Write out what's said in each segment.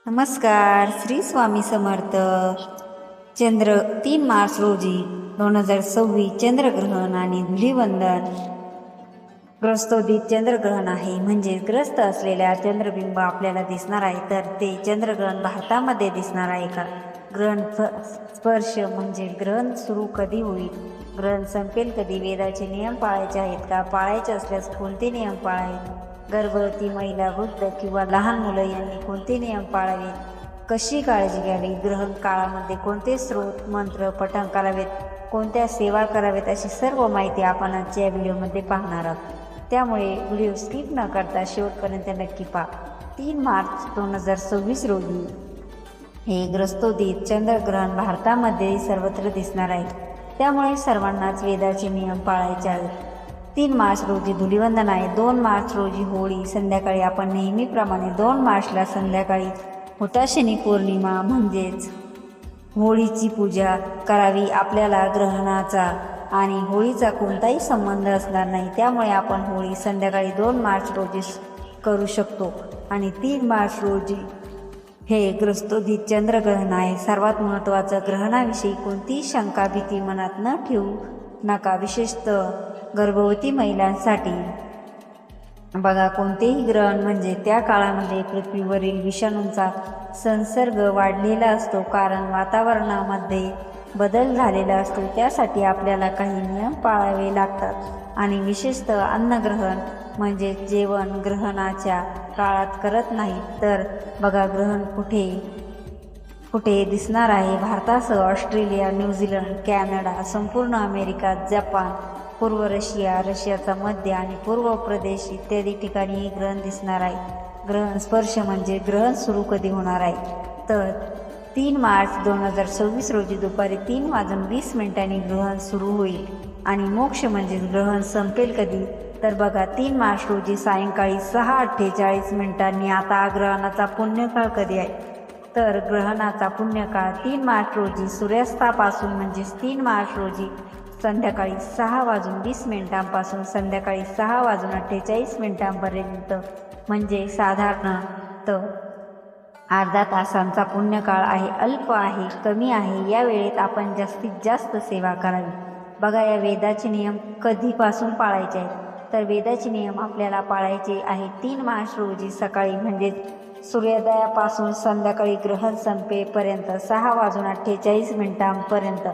नमस्कार. श्री स्वामी समर्थ. चंद्र 3 मार्च रोजी 2026 चंद्रग्रहण आणि धुलीवंदन. ग्रस्तोदित चंद्रग्रहण आहे, म्हणजे ग्रस्त असलेल्या चंद्रबिंब आपल्याला दिसणार आहे. तर ते चंद्रग्रहण भारतामध्ये दिसणार आहे का? ग्रहण स्पर्श म्हणजे ग्रहण सुरू कधी होईल, ग्रहण संपेल कधी, वेदाचे नियम पाळायचे आहेत का, पाळायचे असल्यास कोणते नियम पाळावेत, गर्भवती महिला, वृद्ध किंवा लहान मुलं यांनी कोणते नियम पाळावे, कशी काळजी घ्यावी, ग्रहण काळामध्ये कोणते स्रोत मंत्र पठण करावेत, कोणत्या सेवा करावेत, अशी सर्व माहिती आपण आजच्या व्हिडिओमध्ये पाहणार आहोत. त्यामुळे व्हिडिओ स्किप न करता शेवटपर्यंत नक्की पहा. 3 मार्च 2026 रोजी हे ग्रस्तोदित चंद्रग्रहण भारतामध्ये सर्वत्र दिसणार आहे. त्यामुळे सर्वांनाच वेदाचे नियम पाळायचे आहेत. 3 मार्च रोजी धुलीवंदन आहे. 2 मार्च रोजी होळी. संध्याकाळी आपण नेहमीप्रमाणे 2 मार्चला संध्याकाळी हुताशनी पौर्णिमा म्हणजेच होळीची पूजा करावी. आपल्याला ग्रहणाचा आणि होळीचा कोणताही संबंध असणार नाही, त्यामुळे आपण होळी संध्याकाळी 2 मार्च रोजी करू शकतो. आणि 3 मार्च रोजी हे ग्रस्तोदित चंद्रग्रहण आहे. सर्वात महत्त्वाचं, ग्रहणाविषयी कोणतीही शंका भीती मनात न ठेवू नका, विशेषतः गर्भवती महिलांसाठी. बघा, कोणतेही ग्रहण म्हणजे त्या काळामध्ये पृथ्वीवरील विषाणूंचा संसर्ग वाढलेला असतो, कारण वातावरणामध्ये बदल झालेला असतो. त्यासाठी आपल्याला काही नियम पाळावे लागतात. आणि विशेषतः अन्नग्रहण म्हणजे जेवण ग्रहणाच्या काळात करत नाही. तर बघा, ग्रहण कुठे दिसणार आहे? भारतासह ऑस्ट्रेलिया, न्यूझीलंड, कॅनडा, संपूर्ण अमेरिका, जपान, पूर्व रशिया, रशियाचा मध्य आणि पूर्व प्रदेश इत्यादी ठिकाणी हे ग्रहण दिसणार आहे. ग्रहण स्पर्श म्हणजे ग्रहण सुरू कधी होणार आहे? तर 3 मार्च 2026 रोजी दुपारी 3:20 ग्रहण सुरू होईल. आणि मोक्ष म्हणजे ग्रहण संपेल कधी? तर बघा, 3 मार्च रोजी सायंकाळी 6:48. आता ग्रहणाचा पुण्यकाळ कधी आहे? तर ग्रहणाचा पुण्यकाळ 3 मार्च रोजी सूर्यास्तापासून म्हणजेच 3 मार्च रोजी संध्याकाळी 6:20 संध्याकाळी 6:48 म्हणजे साधारणतः अर्धा तासांचा पुण्यकाळ आहे. अल्प आहे, कमी आहे. या वेळेत आपण जास्तीत जास्त सेवा करावी. बघा, या वेदाचे नियम कधीपासून पाळायचे आहेत? तर वेदाचे नियम आपल्याला पाळायचे आहे 3 मार्च रोजी सकाळी म्हणजे सूर्योदयापासून संध्याकाळी ग्रहण संपेपर्यंत 6:48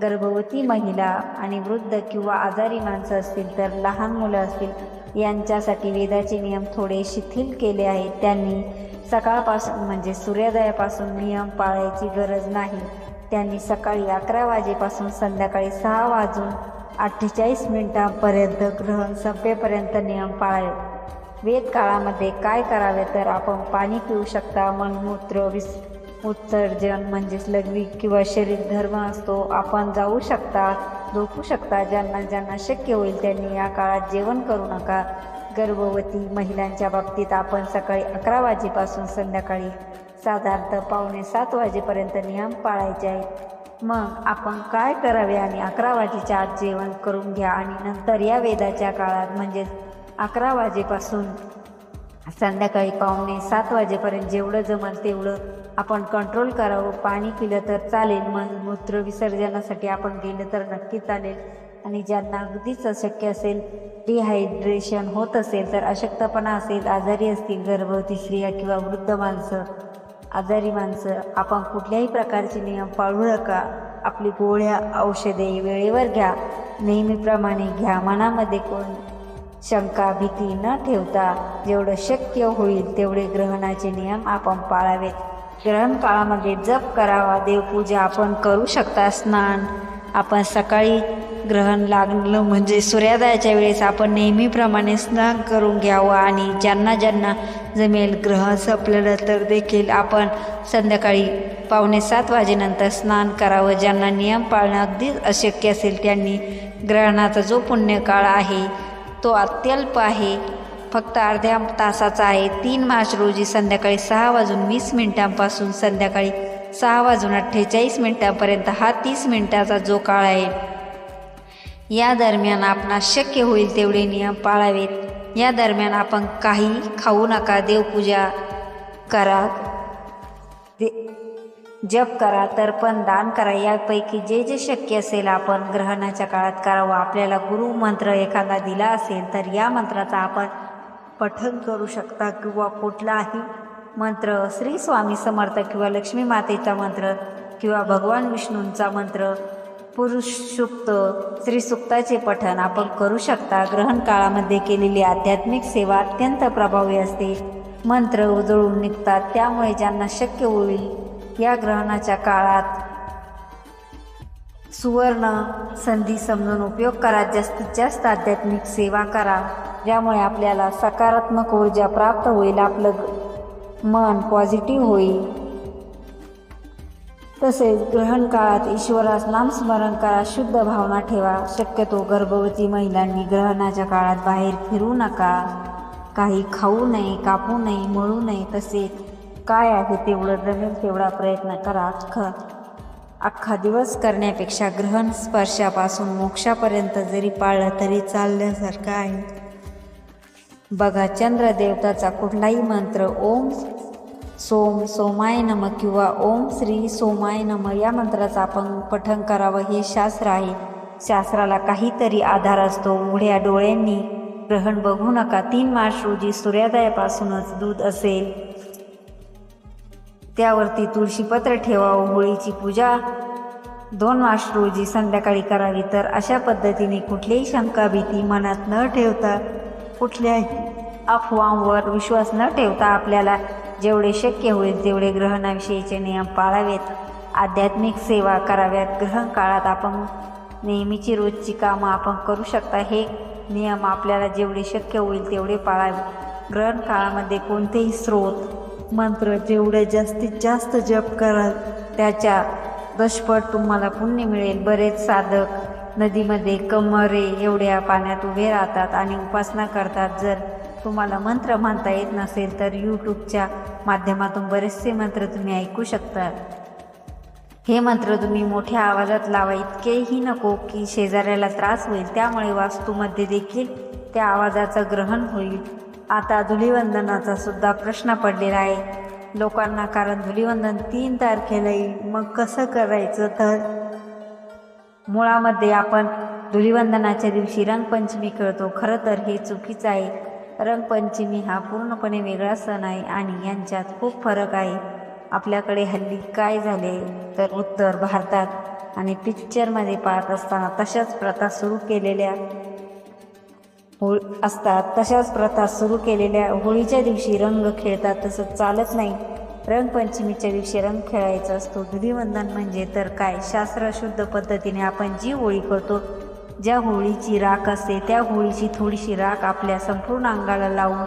गर्भवती महिला आणि वृद्ध किंवा आजारी माणसं असतील, तर लहान मुलं असतील, यांच्यासाठी वेदाचे नियम थोडे शिथिल केले आहेत. त्यांनी सकाळपासून म्हणजे सूर्योदयापासून नियम पाळायची गरज नाही. त्यांनी सकाळी 11 वाजेपासून संध्याकाळी 6:48 ग्रहण संपेपर्यंत नियम पाळावे. वेद काळामध्ये काय करावे? तर आपण पाणी पिऊ शकता, मलमूत्र उत्सर्जन म्हणजेच लघवी किंवा शरीर धर्म असतो, आपण जाऊ शकता, झोपू शकता. ज्यांना शक्य होईल त्यांनी या काळात जेवण करू नका. गर्भवती महिलांच्या बाबतीत आपण सकाळी 11 वाजेपासून संध्याकाळी साधारणतः 6:45 वाजेपर्यंत नियम पाळायचे आहेत. मग आपण काय करावे? आणि 11 वाजेच्या आत जेवण करून घ्या. आणि नंतर या वेदाच्या काळात म्हणजेच 11 वाजेपासून संध्याकाळी 6:45 वाजेपर्यंत जेवढं जमेल तेवढं आपण कंट्रोल करावं. पाणी पिलं तर चालेल, मलमूत्र विसर्जनासाठी आपण गेलं तर नक्की चालेल. आणि ज्यांना अगदीच अशक्य असेल, डिहायड्रेशन होत असेल, तर अशक्तपणा असेल, आजारी असतील, गर्भवती स्त्रिया किंवा वृद्ध माणसं, आजारी माणसं, आपण कुठल्याही प्रकारचे नियम पाळू नका. आपली गोळ्या औषधे वेळेवर घ्या, नेहमीप्रमाणे घ्या. मनामध्ये शंका भीती न ठेवता जेवढं शक्य होईल तेवढे ग्रहणाचे नियम आपण पाळावेत. ग्रहण काळामध्ये जप करावा, देवपूजा आपण करू शकता, स्नान आपण सकाळी ग्रहण लागलं म्हणजे सूर्योदयाच्या वेळेस आपण नेहमीप्रमाणे स्नान करून घ्यावं. आणि ज्यांना जमेल ग्रहण संपलेलं तर देखील आपण संध्याकाळी 6:45 वाजेनंतर स्नान करावं. ज्यांना नियम पाळणं अगदीच अशक्य असेल त्यांनी ग्रहणाचा जो पुण्यकाळ आहे तो अत्यल्प आहे, फक्त अर्ध्या तासाचा आहे. 3 मार्च रोजी संध्याकाळी 6:20 संध्याकाळी 6:48 हा 30 मिनिटाचा जो काळ आहे, या दरम्यान आपणास शक्य होईल तेवढे नियम पाळावेत. या दरम्यान आपण काही खाऊ नका, देवपूजा करा. जप करा, तर्पण, दान करा. यापैकी जे जे शक्य असेल आपण ग्रहणाच्या काळात करावं. आपल्याला गुरु मंत्र एखादा दिला असेल तर या मंत्राचा आपण पठण करू शकता किंवा कुठलाही मंत्र, श्री स्वामी समर्थ किंवा लक्ष्मी मातेचा मंत्र किंवा भगवान विष्णूंचा मंत्र, पुरुष सूक्त, श्री सूक्ताचे पठण आपण करू शकता. ग्रहण काळामध्ये केलेली आध्यात्मिक सेवा अत्यंत प्रभावी असते. मंत्र उजळून निघतात. त्यामुळे ज्यांना शक्य होईल या ग्रहणाच्या काळात सुवर्ण संधी समजून उपयोग करा. जास्तीत जास्त आध्यात्मिक सेवा करा, ज्यामुळे आपल्याला सकारात्मक ऊर्जा प्राप्त होईल. आपलं मन पॉझिटिव्ह होईल. तसेच ग्रहण काळात ईश्वरास नामस्मरण करा. शुद्ध भावना ठेवा. शक्यतो गर्भवती महिलांनी ग्रहणाच्या काळात बाहेर फिरू नका. काही खाऊ नये, कापू नये, मळू नये. तसेच काय आहे तेवढं जमेल तेवढा प्रयत्न करा. अख्खा दिवस करण्यापेक्षा ग्रहण स्पर्शापासून मोक्षापर्यंत जरी पाळलं तरी चालण्यासारखं आहे. बघा, चंद्र देवताचा कुठलाही मंत्र ओम सोम सोमाय नम किंवा ओम श्री सोमाय नम या मंत्राचं आपण पठण करावं हे शास्त्र आहे. शास्त्राला काहीतरी आधार असतो. उघड्या डोळ्यांनी ग्रहण बघू नका. 3 मार्च रोजी सूर्योदयापासूनच दूध असेल त्यावरती तुळशीपत्र ठेवावं. होळीची पूजा 2 मार्च रोजी संध्याकाळी करावी. तर अशा पद्धतीने कुठलीही शंका भीती मनात न ठेवता, कुठल्याही अफवांवर विश्वास न ठेवता आपल्याला जेवढे शक्य होईल तेवढे ग्रहणाविषयीचे नियम पाळावेत. आध्यात्मिक सेवा कराव्यात. ग्रहण काळात आपण नेहमीची रोजची कामं आपण करू शकता. हे नियम आपल्याला जेवढे शक्य होईल तेवढे पाळावे. ग्रहण काळामध्ये कोणतेही स्रोत मंत्र जेवढे जास्तीत जास्त जप कराल त्याच्या दशपट तुम्हाला पुण्य मिळेल. बरेच साधक नदीमध्ये कमरे एवढ्या पाण्यात उभे राहतात आणि उपासना करतात. जर तुम्हाला मंत्र म्हणता येत नसेल तर यूट्यूबच्या माध्यमातून बरेचसे मंत्र तुम्ही ऐकू शकता. हे मंत्र तुम्ही मोठ्या आवाजात लावा. इतकेही नको की शेजाऱ्याला त्रास होईल. त्यामुळे वास्तूमध्ये देखील त्या आवाजाचं ग्रहण होईल. आता धुलीवंदनाचा सुद्धा प्रश्न पडलेला आहे लोकांना, कारण धुलीवंदन 3 तारखेला येईल. मग कसं करायचं? तर मुळामध्ये आपण धुलीवंदनाच्या दिवशी रंगपंचमी करतो. खरं तर हे चुकीचं आहे. रंगपंचमी हा पूर्णपणे वेगळा सण आहे आणि यांच्यात खूप फरक आहे. आपल्याकडे हल्ली काय झाले तर उत्तर भारतात आणि पिक्चरमध्ये पाहत असताना तशाच प्रथा सुरू केलेल्या असतात. तशाच प्रथा सुरू केलेल्या होळीच्या दिवशी रंग खेळतात. तसं चालत नाही. रंगपंचमीच्या दिवशी रंग खेळायचा असतो. धुलीवंदन म्हणजे तर काय, शास्त्रशुद्ध पद्धतीने आपण जी होळी करतो, ज्या होळीची राख असते त्या होळीची थोडीशी राख आपल्या संपूर्ण अंगाला लावून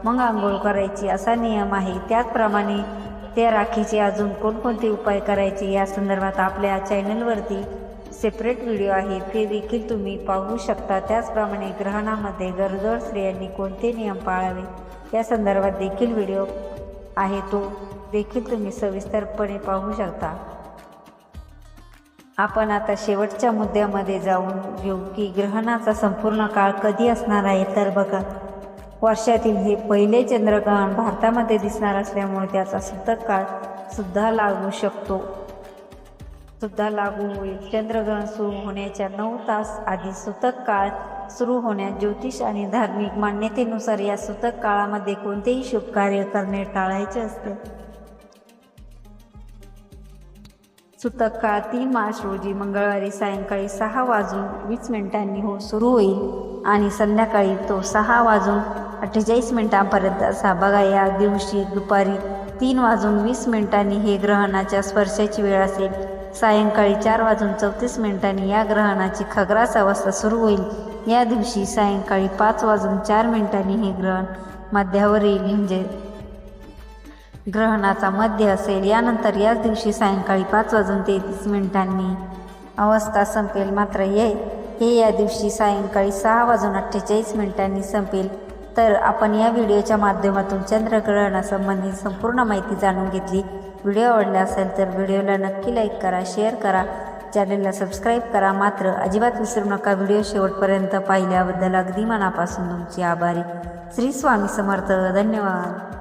मग आंघोळ करायची असा नियम आहे. त्याचप्रमाणे त्या राखीचे अजून कोणकोणते उपाय करायचे या संदर्भात आपल्या चॅनलवरती सेपरेट व्हिडिओ आहे, ते देखील तुम्ही पाहू शकता. त्याचप्रमाणे ग्रहणामध्ये गरोदर स्त्रियांनी कोणते नियम पाळावे या संदर्भात देखील व्हिडिओ आहे, तो देखील तुम्ही सविस्तरपणे पाहू शकता. आपण आता शेवटच्या मुद्द्यामध्ये जाऊन घेऊ की ग्रहणाचा संपूर्ण काळ कधी असणार आहे. तर बघा, वर्षातील हे पहिले चंद्रग्रहण भारतामध्ये दिसणार असल्यामुळे त्याचा सूतक काळ सुद्धा लागू होईल. चंद्रग्रहण सुरू होण्याच्या 9 तास आधी सूतक काळ सुरू होण्यास ज्योतिष आणि धार्मिक मान्यतेनुसार या सूतक काळामध्ये कोणतेही शुभ कार्य करणे टाळायचे असते. सूतक काळ 3 मार्च रोजी मंगळवारी सायंकाळी 6:20 सुरू होईल आणि संध्याकाळी तो 6:48 असा. बघा, या दिवशी दुपारी 3:20 हे ग्रहणाच्या स्पर्शाची वेळ असेल. सायंकाळी 4:34 या ग्रहणाची खग्रास अवस्था सुरू होईल. या दिवशी सायंकाळी 5:04 हे ग्रहण मध्यावर येईल, म्हणजे ग्रहणाचा मध्य असेल. यानंतर याच दिवशी सायंकाळी 5:33 अवस्था संपेल. मात्र हे या दिवशी सायंकाळी 6:48 संपेल. तर आपण या व्हिडिओच्या माध्यमातून चंद्रग्रहणासंबंधी संपूर्ण माहिती जाणून घेतली. व्हिडिओ आवडला असेल तर व्हिडिओला नक्की लाईक करा, शेअर करा, चॅनलला सबस्क्राईब करा. मात्र अजिबात विसरू नका व्हिडिओ शेवटपर्यंत पाहिल्याबद्दल अगदी मनापासून तुमची आभारी. श्री स्वामी समर्थ. धन्यवाद.